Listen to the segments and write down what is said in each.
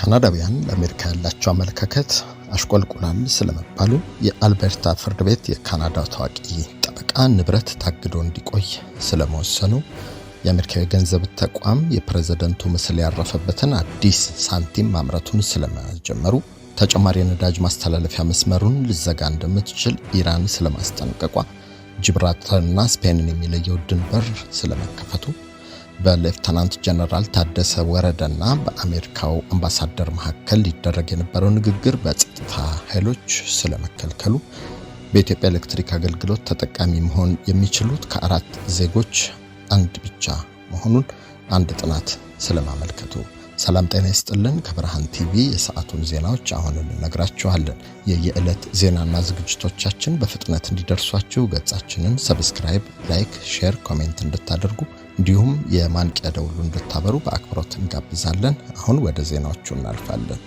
ካናዳውያን ለአሜሪካ ያላቸው አመለካከት አሽቆልቁላል ስለመባሉ የአልበርታ ፍርድ ቤት የካናዳው ታዋቂ ጠበቃ ንብረት ታግዶ እንዲቆይ ስለመወሰኑ የአሜሪካ የገንዘብ ተቋም የፕሬዝዳንቱ ምስል ያረፈበትን አዲስ ሳንቲም ማምረቱን ስለመጀመሩ ተጨማሪ የነዳጅ ማስተላለፊያ መስመሩን ልዘጋ እንደምትችል ኢራን ስለማስጠንቀቋ ጂብራልተርና ስፔንን የሚለየው ድንበር ስለመከፈቱ በሌፍተናንት ጀነራል ታደሰ ወረደና በአሜሪካው አምባሳደር መካከል ሊደረግ የነበረው ንግግር በጸጥታ ኃይሎች ስለመከልከሉ በኢትዮጵያ ኤሌክትሪክ አገልግሎት ተጠቃሚ መሆን የሚችሉት ከአራት ዜጎች አንድ ብቻ መሆኑን አንድ ጥናት ስለማመልከቱ ሰላም ጤና ይስጥልን። ከብርሃን ቲቪ የሰዓቱን ዜናዎች አሁን እንነግራችኋለን። የየዕለት ዜናና ዝግጅቶቻችን በፍጥነት እንዲደርሷችሁ ገጻችንን ሰብስክራይብ፣ ላይክ፣ ሼር፣ ኮሜንት እንድታደርጉ እንዲሁም የማንቂያ ደውሉ እንድታበሩ በአክብሮት እንጋብዛለን። አሁን ወደ ዜናዎቹ እናልፋለን።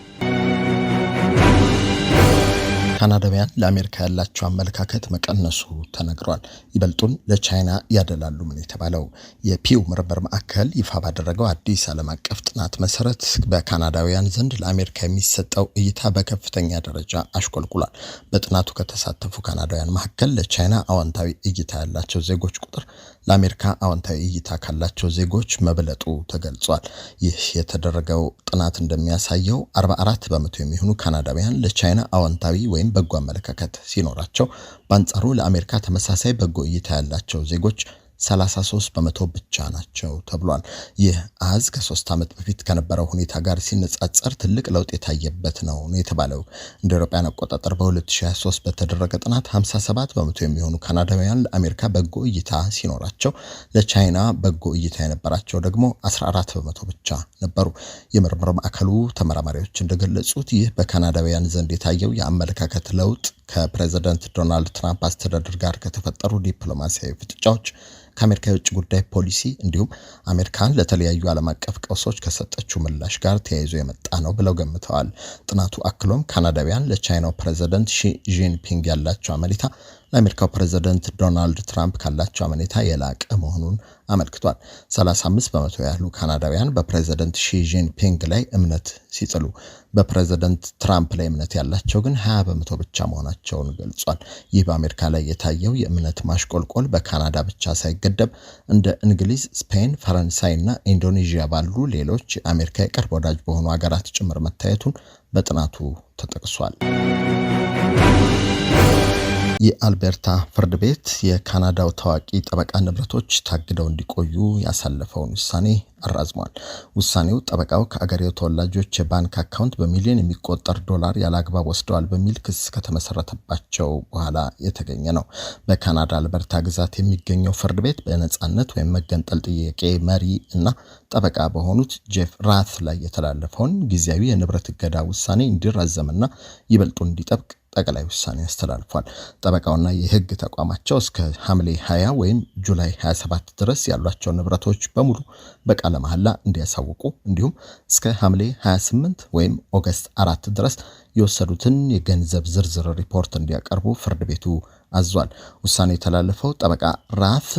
ካናዳውያን ለአሜሪካ ያላቸው አመለካከት መቀነሱ ተነግሯል። ይበልጡን ለቻይና ያደላሉ ምን የተባለው የፒው ምርምር ማዕከል ይፋ ባደረገው አዲስ ዓለም አቀፍ ጥናት መሰረት በካናዳውያን ዘንድ ለአሜሪካ የሚሰጠው እይታ በከፍተኛ ደረጃ አሽቆልቁሏል። በጥናቱ ከተሳተፉ ካናዳውያን መካከል ለቻይና አዎንታዊ እይታ ያላቸው ዜጎች ቁጥር ለአሜሪካ አዎንታዊ እይታ ካላቸው ዜጎች መብለጡ ተገልጿል። ይህ የተደረገው ጥናት እንደሚያሳየው 44 በመቶ የሚሆኑ ካናዳውያን ለቻይና አዎንታዊ ወይም በጎ አመለካከት ሲኖራቸው በአንጻሩ ለአሜሪካ ተመሳሳይ በጎ እይታ ያላቸው ዜጎች 33 በመቶ ብቻ ናቸው ተብሏል። ይህ አሃዝ ከ3 ዓመት በፊት ከነበረው ሁኔታ ጋር ሲነጻጸር ትልቅ ለውጥ የታየበት ነው የተባለው። እንደ አውሮፓውያን አቆጣጠር በ2023 በተደረገ ጥናት 57 በመቶ የሚሆኑ ካናዳውያን ለአሜሪካ በጎ እይታ ሲኖራቸው ለቻይና በጎ እይታ የነበራቸው ደግሞ 14 በመቶ ብቻ ነበሩ። የምርምር ማዕከሉ ተመራማሪዎች እንደገለጹት ይህ በካናዳውያን ዘንድ የታየው የአመለካከት ለውጥ ከፕሬዝዳንት ዶናልድ ትራምፕ አስተዳደር ጋር ከተፈጠሩ ዲፕሎማሲያዊ ፍጥጫዎች ከአሜሪካ የውጭ ጉዳይ ፖሊሲ እንዲሁም አሜሪካን ለተለያዩ ዓለም አቀፍ ቀውሶች ከሰጠችው ምላሽ ጋር ተያይዞ የመጣ ነው ብለው ገምተዋል። ጥናቱ አክሎም ካናዳውያን ለቻይናው ፕሬዝዳንት ሺ ጂንፒንግ ያላቸው አመኔታ ለአሜሪካው ፕሬዝዳንት ዶናልድ ትራምፕ ካላቸው አመኔታ የላቀ መሆኑን አመልክቷል። 35 በመቶ ያህሉ ካናዳውያን በፕሬዝዳንት ሺ ጂንፒንግ ላይ እምነት ሲጥሉ በፕሬዝዳንት ትራምፕ ላይ እምነት ያላቸው ግን 20 በመቶ ብቻ መሆናቸውን ገልጿል። ይህ በአሜሪካ ላይ የታየው የእምነት ማሽቆልቆል በካናዳ ብቻ ሳይገደብ እንደ እንግሊዝ፣ ስፔን፣ ፈረንሳይና ኢንዶኔዥያ ባሉ ሌሎች የአሜሪካ የቅርብ ወዳጅ በሆኑ ሀገራት ጭምር መታየቱን በጥናቱ ተጠቅሷል። የአልበርታ ፍርድ ቤት የካናዳው ታዋቂ ጠበቃ ንብረቶች ታግደው እንዲቆዩ ያሳለፈውን ውሳኔ አራዝሟል። ውሳኔው ጠበቃው ከአገሬው ተወላጆች የባንክ አካውንት በሚሊዮን የሚቆጠር ዶላር ያላግባብ ወስደዋል በሚል ክስ ከተመሰረተባቸው በኋላ የተገኘ ነው። በካናዳ አልበርታ ግዛት የሚገኘው ፍርድ ቤት በነጻነት ወይም መገንጠል ጥያቄ መሪ እና ጠበቃ በሆኑት ጄፍ ራት ላይ የተላለፈውን ጊዜያዊ የንብረት እገዳ ውሳኔ እንዲራዘምና ይበልጡ እንዲጠብቅ ጠቅላይ ውሳኔ አስተላልፏል። ጠበቃውና የህግ ተቋማቸው እስከ ሐምሌ 20 ወይም ጁላይ 27 ድረስ ያሏቸው ንብረቶች በሙሉ በቃለ መሐላ እንዲያሳውቁ እንዲሁም እስከ ሐምሌ 28 ወይም ኦገስት 4 ድረስ የወሰዱትን የገንዘብ ዝርዝር ሪፖርት እንዲያቀርቡ ፍርድ ቤቱ አዟል። ውሳኔ የተላለፈው ጠበቃ ራፍ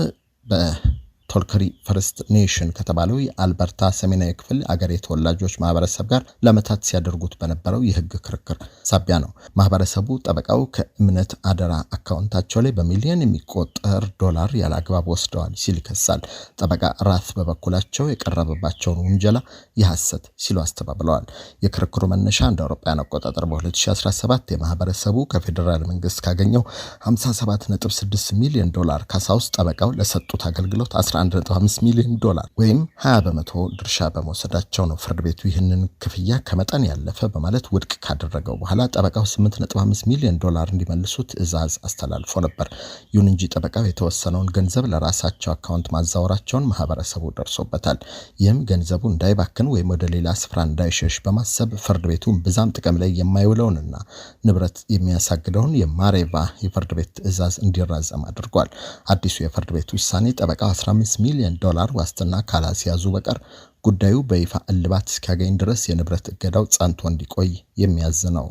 ቶልከሪ ፈርስት ኔሽን ከተባለው የአልበርታ ሰሜናዊ ክፍል አገር የተወላጆች ማህበረሰብ ጋር ለመታት ሲያደርጉት በነበረው የህግ ክርክር ሳቢያ ነው። ማህበረሰቡ ጠበቃው ከእምነት አደራ አካውንታቸው ላይ በሚሊዮን የሚቆጠር ዶላር ያላግባብ ወስደዋል ሲል ይከሳል። ጠበቃ ራፍ በበኩላቸው የቀረበባቸውን ውንጀላ የሐሰት ሲሉ አስተባብለዋል። የክርክሩ መነሻ እንደ አውሮፓውያን አቆጣጠር በ2017 የማህበረሰቡ ከፌዴራል መንግስት ካገኘው 57.6 ሚሊዮን ዶላር ካሳ ውስጥ ጠበቃው ለሰጡት አገልግሎት 11.5 ሚሊዮን ዶላር ወይም 20 በመቶ ድርሻ በመውሰዳቸው ነው። ፍርድ ቤቱ ይህንን ክፍያ ከመጠን ያለፈ በማለት ውድቅ ካደረገው በኋላ ጠበቃው 8.5 ሚሊዮን ዶላር እንዲመልሱ ትዕዛዝ አስተላልፎ ነበር። ይሁን እንጂ ጠበቃው የተወሰነውን ገንዘብ ለራሳቸው አካውንት ማዛወራቸውን ማህበረሰቡ ደርሶበታል። ይህም ገንዘቡ እንዳይባክን ወይም ወደ ሌላ ስፍራ እንዳይሸሽ በማሰብ ፍርድ ቤቱ ብዛም ጥቅም ላይ የማይውለውንና ንብረት የሚያሳግደውን የማሬቫ የፍርድ ቤት ትዕዛዝ እንዲራዘም አድርጓል። አዲሱ የፍርድ ቤት ውሳኔ ጠበቃው 15 ሚሊዮን ዶላር ዋስትና ካላስያዙ በቀር ጉዳዩ በይፋ እልባት እስኪያገኝ ድረስ የንብረት እገዳው ጸንቶ እንዲቆይ የሚያዝ ነው።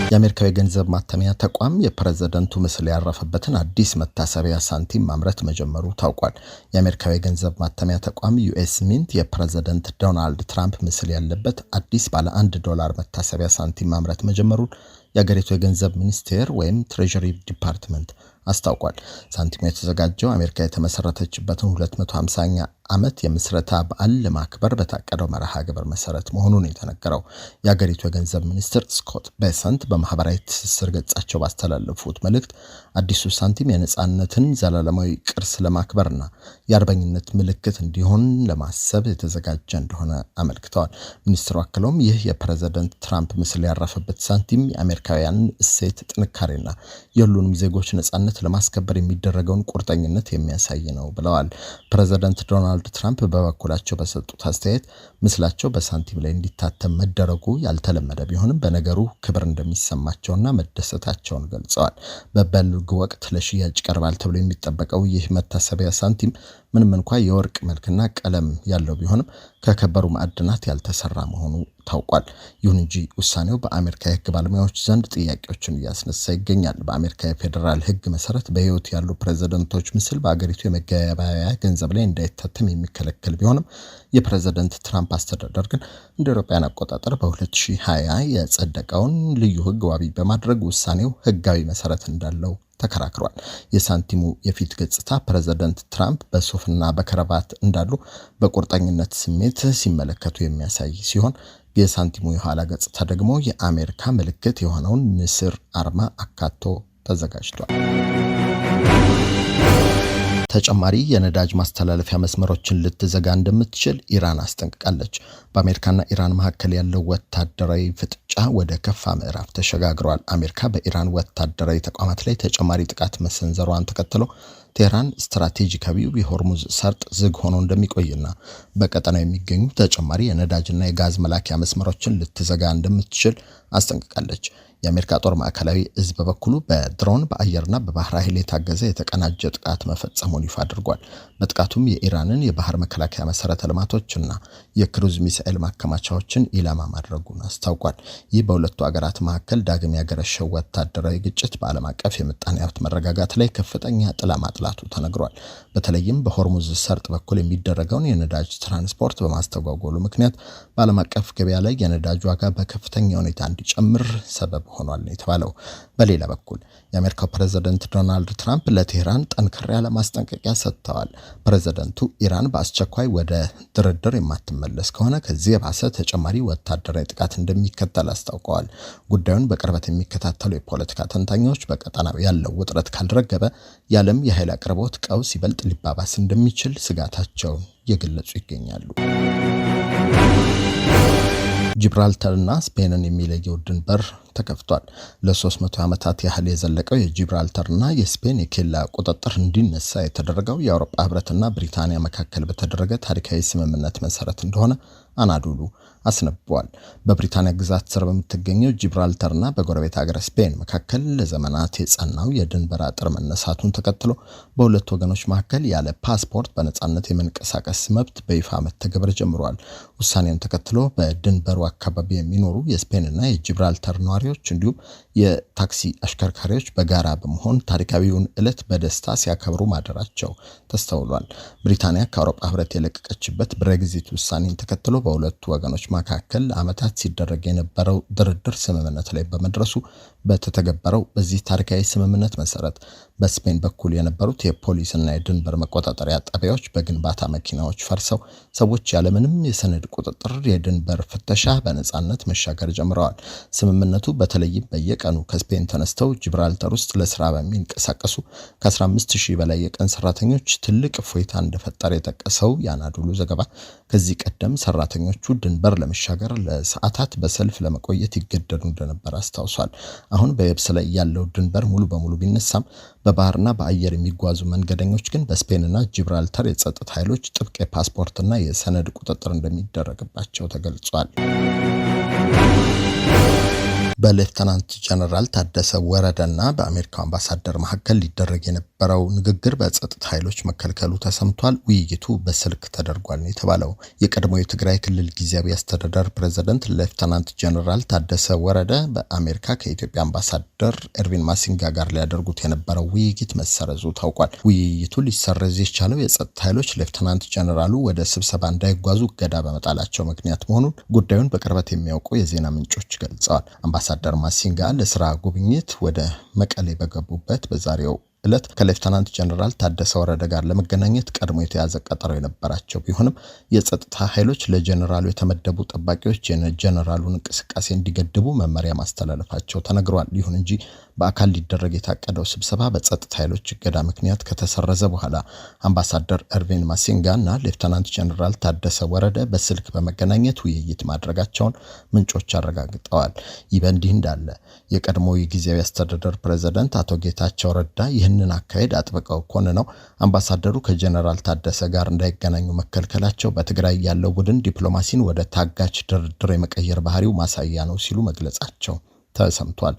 የአሜሪካው የገንዘብ ማተሚያ ተቋም የፕሬዝዳንቱ ምስል ያረፈበትን አዲስ መታሰቢያ ሳንቲም ማምረት መጀመሩ ታውቋል። የአሜሪካው የገንዘብ ማተሚያ ተቋም ዩኤስ ሚንት የፕሬዝዳንት ዶናልድ ትራምፕ ምስል ያለበት አዲስ ባለ $1 መታሰቢያ ሳንቲም ማምረት መጀመሩን የአገሪቱ የገንዘብ ሚኒስቴር ወይም ትሬጀሪ ዲፓርትመንት አስታውቋል። ሳንቲሙ የተዘጋጀው አሜሪካ የተመሰረተችበትን 250ኛ ዓመት የምስረታ በዓል ለማክበር በታቀደው መርሃ ግብር መሰረት መሆኑን የተነገረው የአገሪቱ የገንዘብ ሚኒስትር ስኮት ቤሰንት በማህበራዊ ትስስር ገጻቸው ባስተላለፉት መልእክት አዲሱ ሳንቲም የነጻነትን ዘላለማዊ ቅርስ ለማክበርና የአርበኝነት ምልክት እንዲሆን ለማሰብ የተዘጋጀ እንደሆነ አመልክተዋል። ሚኒስትሩ አክለውም ይህ የፕሬዝዳንት ትራምፕ ምስል ያረፈበት ሳንቲም የአሜሪካውያን እሴት ጥንካሬና የሁሉንም ዜጎች ነጻነት ለማስከበር የሚደረገውን ቁርጠኝነት የሚያሳይ ነው ብለዋል። ፕሬዝዳንት ዶናልድ ትራምፕ በበኩላቸው በሰጡት አስተያየት ምስላቸው በሳንቲም ላይ እንዲታተም መደረጉ ያልተለመደ ቢሆንም በነገሩ ክብር እንደሚሰማቸውና መደሰታቸውን ገልጸዋል። በበልግ ወቅት ለሽያጭ ይቀርባል ተብሎ የሚጠበቀው ይህ መታሰቢያ ሳንቲም ምንም እንኳን የወርቅ መልክና ቀለም ያለው ቢሆንም ከከበሩ ማዕድናት ያልተሰራ መሆኑ ታውቋል። ይሁን እንጂ ውሳኔው በአሜሪካ የሕግ ባለሙያዎች ዘንድ ጥያቄዎችን እያስነሳ ይገኛል። በአሜሪካ የፌዴራል ሕግ መሰረት በህይወት ያሉ ፕሬዝዳንቶች ምስል በአገሪቱ የመገበያያ ገንዘብ ላይ እንዳይታተም የሚከለከል ቢሆንም የፕሬዝዳንት ትራምፕ አስተዳደር ግን እንደ አውሮፓውያን አቆጣጠር በ2020 የጸደቀውን ልዩ ሕግ ዋቢ በማድረግ ውሳኔው ሕጋዊ መሰረት እንዳለው ተከራክሯል። የሳንቲሙ የፊት ገጽታ ፕሬዝዳንት ትራምፕ በሱፍና በከረባት እንዳሉ በቁርጠኝነት ስሜት ሲመለከቱ የሚያሳይ ሲሆን የሳንቲሙ የኋላ ገጽታ ደግሞ የአሜሪካ ምልክት የሆነውን ንስር አርማ አካቶ ተዘጋጅቷል። ተጨማሪ የነዳጅ ማስተላለፊያ መስመሮችን ልትዘጋ እንደምትችል ኢራን አስጠንቅቃለች። በአሜሪካና ኢራን መካከል ያለው ወታደራዊ ፍጥጫ ወደ ከፋ ምዕራፍ ተሸጋግሯል። አሜሪካ በኢራን ወታደራዊ ተቋማት ላይ ተጨማሪ ጥቃት መሰንዘሯን ተከትሎ ቴህራን ስትራቴጂካዊው የሆርሙዝ ሰርጥ ዝግ ሆኖ እንደሚቆይና በቀጠናው የሚገኙ ተጨማሪ የነዳጅና የጋዝ መላኪያ መስመሮችን ልትዘጋ እንደምትችል አስጠንቅቃለች። የአሜሪካ ጦር ማዕከላዊ እዝ በበኩሉ በድሮን በአየርና በባህር ኃይል የታገዘ የተቀናጀ ጥቃት መፈጸሙን ይፋ አድርጓል። በጥቃቱም የኢራንን የባህር መከላከያ መሰረተ ልማቶችና የክሩዝ ሚሳኤል ማከማቻዎችን ኢላማ ማድረጉን አስታውቋል። ይህ በሁለቱ ሀገራት መካከል ዳግም ያገረሸው ወታደራዊ ግጭት በዓለም አቀፍ የምጣኔ ሀብት መረጋጋት ላይ ከፍተኛ ጥላ ማጥላቱ ተነግሯል። በተለይም በሆርሙዝ ሰርጥ በኩል የሚደረገውን የነዳጅ ትራንስፖርት በማስተጓጎሉ ምክንያት በዓለም አቀፍ ገበያ ላይ የነዳጅ ዋጋ በከፍተኛ ሁኔታ እንዲጨምር ሰበብ ሆኗል የተባለው። በሌላ በኩል የአሜሪካው ፕሬዝዳንት ዶናልድ ትራምፕ ለቴህራን ጠንከር ያለ ማስጠንቀቂያ ሰጥተዋል። ፕሬዝዳንቱ ኢራን በአስቸኳይ ወደ ድርድር የማትመለስ ከሆነ ከዚህ የባሰ ተጨማሪ ወታደራዊ ጥቃት እንደሚከተል አስታውቀዋል። ጉዳዩን በቅርበት የሚከታተሉ የፖለቲካ ተንታኞች በቀጠናው ያለው ውጥረት ካልረገበ የዓለም የኃይል አቅርቦት ቀውስ ይበልጥ ሊባባስ እንደሚችል ስጋታቸውን እየገለጹ ይገኛሉ። ጂብራልተርና ስፔንን የሚለየው ድንበር ተከፍቷል። ለ300 ዓመታት ያህል የዘለቀው የጂብራልተርና የስፔን የኬላ ቁጥጥር እንዲነሳ የተደረገው የአውሮፓ ህብረትና ብሪታንያ መካከል በተደረገ ታሪካዊ ስምምነት መሰረት እንደሆነ አናዶሉ አስነብቧል። በብሪታንያ ግዛት ስር በምትገኘው ጂብራልተርና በጎረቤት ሀገር ስፔን መካከል ለዘመናት የጸናው የድንበር አጥር መነሳቱን ተከትሎ በሁለቱ ወገኖች መካከል ያለ ፓስፖርት በነጻነት የመንቀሳቀስ መብት በይፋ መተግበር ጀምሯል። ውሳኔውን ተከትሎ በድንበሩ አካባቢ የሚኖሩ የስፔንና የጂብራልተር ነዋሪዎች እንዲሁም የታክሲ አሽከርካሪዎች በጋራ በመሆን ታሪካዊውን ዕለት በደስታ ሲያከብሩ ማደራቸው ተስተውሏል። ብሪታንያ ከአውሮፓ ህብረት የለቀቀችበት ብሬግዚት ውሳኔን ተከትሎ በሁለቱ ወገኖች መካከል ዓመታት ሲደረግ የነበረው ድርድር ስምምነት ላይ በመድረሱ በተተገበረው በዚህ ታሪካዊ ስምምነት መሰረት በስፔን በኩል የነበሩት የፖሊስና የድንበር መቆጣጠሪያ ጣቢያዎች በግንባታ መኪናዎች ፈርሰው ሰዎች ያለምንም የሰነድ ቁጥጥር የድንበር ፍተሻ በነጻነት መሻገር ጀምረዋል። ስምምነቱ በተለይም በየቀኑ ከስፔን ተነስተው ጂብራልተር ውስጥ ለስራ በሚንቀሳቀሱ ከ15000 በላይ የቀን ሰራተኞች ትልቅ እፎይታ እንደፈጠረ የጠቀሰው የአናዶሉ ዘገባ ከዚህ ቀደም ሰራተኞቹ ድንበር ለመሻገር ለሰዓታት በሰልፍ ለመቆየት ይገደዱ እንደነበር አስታውሷል። አሁን በየብስ ላይ ያለው ድንበር ሙሉ በሙሉ ቢነሳም በባህርና በአየር የሚጓዙ መንገደኞች ግን በስፔንና ጂብራልተር የጸጥታ ኃይሎች ጥብቅ የፓስፖርትና የሰነድ ቁጥጥር እንደሚደረግባቸው ተገልጿል። በሌፍተናንት ጀነራል ታደሰ ወረደና በአሜሪካው አምባሳደር መካከል ሊደረግ የነበረው ንግግር በጸጥታ ኃይሎች መከልከሉ ተሰምቷል። ውይይቱ በስልክ ተደርጓል ነው የተባለው። የቀድሞው የትግራይ ክልል ጊዜያዊ አስተዳደር ፕሬዝዳንት ሌፍተናንት ጀነራል ታደሰ ወረደ በአሜሪካ ከኢትዮጵያ አምባሳደር ኤርቪን ማሲንጋ ጋር ሊያደርጉት የነበረው ውይይት መሰረዙ ታውቋል። ውይይቱ ሊሰረዝ የቻለው የጸጥታ ኃይሎች ሌፍተናንት ጀነራሉ ወደ ስብሰባ እንዳይጓዙ እገዳ በመጣላቸው ምክንያት መሆኑን ጉዳዩን በቅርበት የሚያውቁ የዜና ምንጮች ገልጸዋል። አምባሳደር ማሲንጋ ለስራ ጉብኝት ወደ መቀሌ በገቡበት በዛሬው ዕለት ከሌፍተናንት ጀነራል ታደሰ ወረደ ጋር ለመገናኘት ቀድሞ የተያዘ ቀጠሮ የነበራቸው ቢሆንም የጸጥታ ኃይሎች ለጀነራሉ የተመደቡ ጠባቂዎች የጀነራሉን እንቅስቃሴ እንዲገድቡ መመሪያ ማስተላለፋቸው ተነግሯል። ይሁን እንጂ በአካል ሊደረግ የታቀደው ስብሰባ በጸጥታ ኃይሎች እገዳ ምክንያት ከተሰረዘ በኋላ አምባሳደር ኤርቪን ማሲንጋና ሌፍተናንት ጀነራል ታደሰ ወረደ በስልክ በመገናኘት ውይይት ማድረጋቸውን ምንጮች አረጋግጠዋል። ይህ በእንዲህ እንዳለ የቀድሞ የጊዜያዊ አስተዳደር ፕሬዝዳንት አቶ ጌታቸው ረዳ ይህንን አካሄድ አጥብቀው ኮንነው አምባሳደሩ ከጀነራል ታደሰ ጋር እንዳይገናኙ መከልከላቸው በትግራይ ያለው ቡድን ዲፕሎማሲን ወደ ታጋች ድርድር የመቀየር ባህሪው ማሳያ ነው ሲሉ መግለጻቸው ተሰምቷል።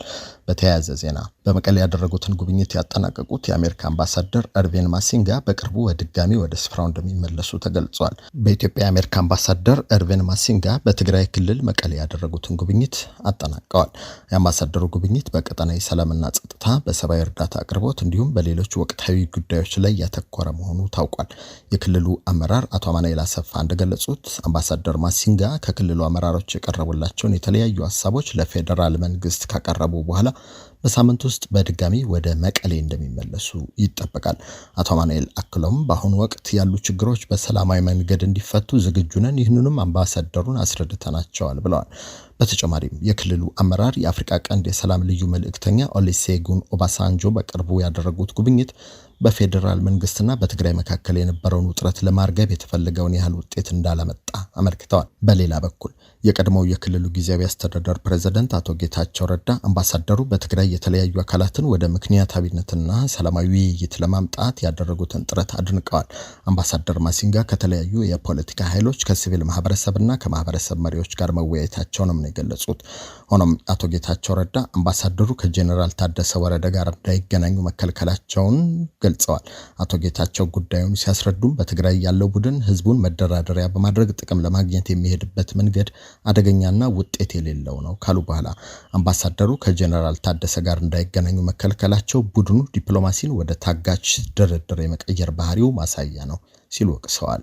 በተያያዘ ዜና በመቀሌ ያደረጉትን ጉብኝት ያጠናቀቁት የአሜሪካ አምባሳደር ኤርቪን ማሲንጋ በቅርቡ በድጋሚ ወደ ስፍራው እንደሚመለሱ ተገልጿል። በኢትዮጵያ የአሜሪካ አምባሳደር ኤርቪን ማሲንጋ በትግራይ ክልል መቀሌ ያደረጉትን ጉብኝት አጠናቀዋል። የአምባሳደሩ ጉብኝት በቀጠናዊ ሰላምና ጸጥታ፣ በሰብአዊ እርዳታ አቅርቦት እንዲሁም በሌሎች ወቅታዊ ጉዳዮች ላይ ያተኮረ መሆኑ ታውቋል። የክልሉ አመራር አቶ አማኑኤል አሰፋ እንደገለጹት አምባሳደር ማሲንጋ ከክልሉ አመራሮች የቀረቡላቸውን የተለያዩ ሀሳቦች ለፌዴራል መንግስት ካቀረቡ በኋላ በሳምንት ውስጥ በድጋሚ ወደ መቀሌ እንደሚመለሱ ይጠበቃል። አቶ አማኑኤል አክለውም በአሁኑ ወቅት ያሉ ችግሮች በሰላማዊ መንገድ እንዲፈቱ ዝግጁ ነን፣ ይህንንም አምባሳደሩን አስረድተናቸዋል ብለዋል። በተጨማሪም የክልሉ አመራር የአፍሪካ ቀንድ የሰላም ልዩ መልእክተኛ ኦሉሴጉን ኦባሳንጆ በቅርቡ ያደረጉት ጉብኝት በፌዴራል መንግስትና በትግራይ መካከል የነበረውን ውጥረት ለማርገብ የተፈለገውን ያህል ውጤት እንዳላመጣ አመልክተዋል። በሌላ በኩል የቀድሞው የክልሉ ጊዜያዊ አስተዳደር ፕሬዝዳንት አቶ ጌታቸው ረዳ አምባሳደሩ በትግራይ የተለያዩ አካላትን ወደ ምክንያታዊነትና ሰላማዊ ውይይት ለማምጣት ያደረጉትን ጥረት አድንቀዋል። አምባሳደር ማሲንጋ ከተለያዩ የፖለቲካ ኃይሎች ከሲቪል ማህበረሰብና ከማህበረሰብ መሪዎች ጋር መወያየታቸውንም ነው የገለጹት። ሆኖም አቶ ጌታቸው ረዳ አምባሳደሩ ከጀነራል ታደሰ ወረደ ጋር እንዳይገናኙ መከልከላቸውን ገልጸዋል። አቶ ጌታቸው ጉዳዩን ሲያስረዱም በትግራይ ያለው ቡድን ህዝቡን መደራደሪያ በማድረግ ጥቅም ለማግኘት የሚሄድበት መንገድ አደገኛና ውጤት የሌለው ነው ካሉ በኋላ አምባሳደሩ ከጀነራል ታደሰ ጋር እንዳይገናኙ መከልከላቸው ቡድኑ ዲፕሎማሲን ወደ ታጋች ድርድር የመቀየር ባህሪው ማሳያ ነው ሲሉ ወቅሰዋል።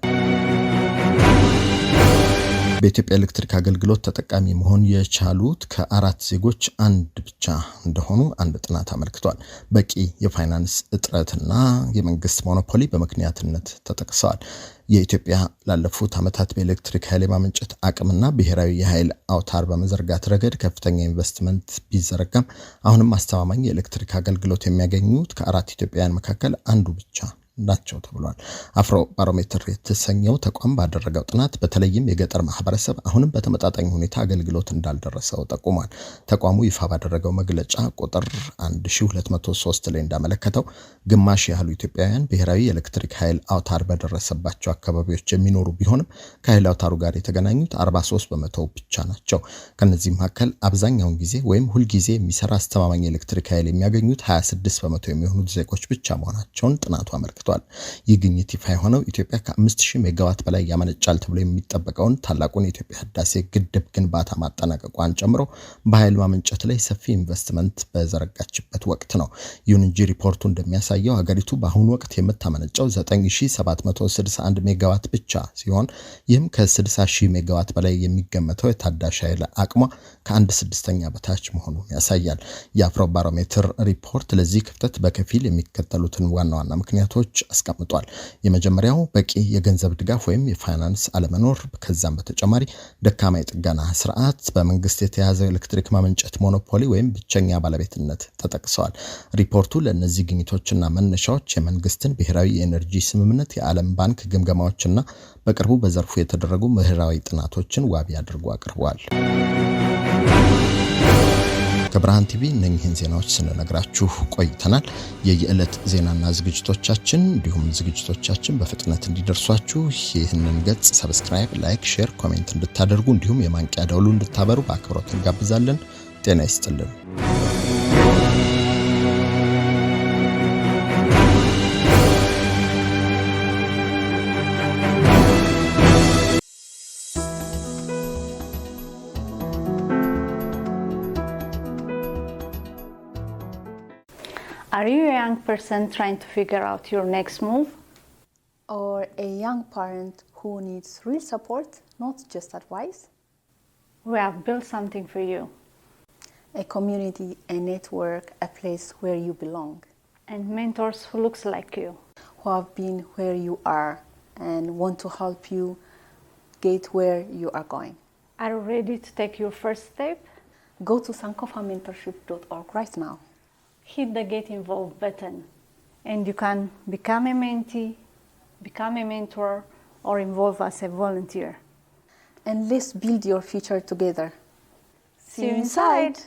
በኢትዮጵያ ኤሌክትሪክ አገልግሎት ተጠቃሚ መሆን የቻሉት ከ4 ዜጎች አንድ ብቻ እንደሆኑ አንድ ጥናት አመልክቷል። በቂ የፋይናንስ እጥረትና የመንግስት ሞኖፖሊ በምክንያትነት ተጠቅሰዋል። የኢትዮጵያ ላለፉት ዓመታት በኤሌክትሪክ ኃይል ማመንጨት አቅምና ብሔራዊ የኃይል አውታር በመዘርጋት ረገድ ከፍተኛ ኢንቨስትመንት ቢዘረጋም አሁንም አስተማማኝ የኤሌክትሪክ አገልግሎት የሚያገኙት ከ4 ኢትዮጵያውያን መካከል አንዱ ብቻ ናቸው ተብሏል። አፍሮ ባሮሜትር የተሰኘው ተቋም ባደረገው ጥናት በተለይም የገጠር ማህበረሰብ አሁንም በተመጣጣኝ ሁኔታ አገልግሎት እንዳልደረሰው ጠቁሟል። ተቋሙ ይፋ ባደረገው መግለጫ ቁጥር 1203 ላይ እንዳመለከተው ግማሽ ያህሉ ኢትዮጵያውያን ብሔራዊ የኤሌክትሪክ ኃይል አውታር በደረሰባቸው አካባቢዎች የሚኖሩ ቢሆንም ከኃይል አውታሩ ጋር የተገናኙት 43% ብቻ ናቸው። ከነዚህ መካከል አብዛኛውን ጊዜ ወይም ሁል ጊዜ የሚሰራ አስተማማኝ ኤሌክትሪክ ኃይል የሚያገኙት 26% የሚሆኑት ዜጎች ብቻ መሆናቸውን ጥናቱ አመልክቷል። ይህ ግኝት ይፋ የሆነው ኢትዮጵያ ከ5000 ሜጋዋት በላይ ያመነጫል ተብሎ የሚጠበቀውን ታላቁን የኢትዮጵያ ህዳሴ ግድብ ግንባታ ማጠናቀቋን ጨምሮ በኃይል ማመንጨት ላይ ሰፊ ኢንቨስትመንት በዘረጋችበት ወቅት ነው። ይሁን እንጂ ሪፖርቱ እንደሚያሳየው ሀገሪቱ በአሁኑ ወቅት የምታመነጨው 9761 ሜጋዋት ብቻ ሲሆን ይህም ከ60000 ሜጋዋት በላይ የሚገመተው የታዳሽ ኃይል አቅሟ ከ1/6 በታች መሆኑን ያሳያል። የአፍሮ ባሮሜትር ሪፖርት ለዚህ ክፍተት በከፊል የሚከተሉትን ዋና ዋና ምክንያቶች አስቀምጧል። የመጀመሪያው በቂ የገንዘብ ድጋፍ ወይም የፋይናንስ አለመኖር፣ ከዛም በተጨማሪ ደካማ የጥገና ስርዓት፣ በመንግስት የተያዘው ኤሌክትሪክ ማመንጨት ሞኖፖሊ ወይም ብቸኛ ባለቤትነት ተጠቅሰዋል። ሪፖርቱ ለእነዚህ ግኝቶችና መነሻዎች የመንግስትን ብሔራዊ የኤነርጂ ስምምነት፣ የዓለም ባንክ ግምገማዎችና በቅርቡ በዘርፉ የተደረጉ ምሁራዊ ጥናቶችን ዋቢ አድርጎ አቅርቧል። ከብርሃን ቲቪ እነኚህን ዜናዎች ስንነግራችሁ ቆይተናል። የየዕለት ዜናና ዝግጅቶቻችን እንዲሁም ዝግጅቶቻችን በፍጥነት እንዲደርሷችሁ ይህንን ገጽ ሰብስክራይብ፣ ላይክ፣ ሼር፣ ኮሜንት እንድታደርጉ እንዲሁም የማንቂያ ደወሉን እንድታበሩ በአክብሮት እንጋብዛለን። ጤና ይስጥልን። Are you a young person trying to figure out your next move? Or a young parent who needs real support, not just advice? We have built something for you. A community, a network, a place where you belong. And mentors who looks like you. Who have been where you are and want to help you get where you are going. Are you ready to take your first step? Go to sankofamentorship.org right now. Hit the Get Involved button and you can become a mentee, become a mentor, or involve as a volunteer. And let's build your future together. See you inside!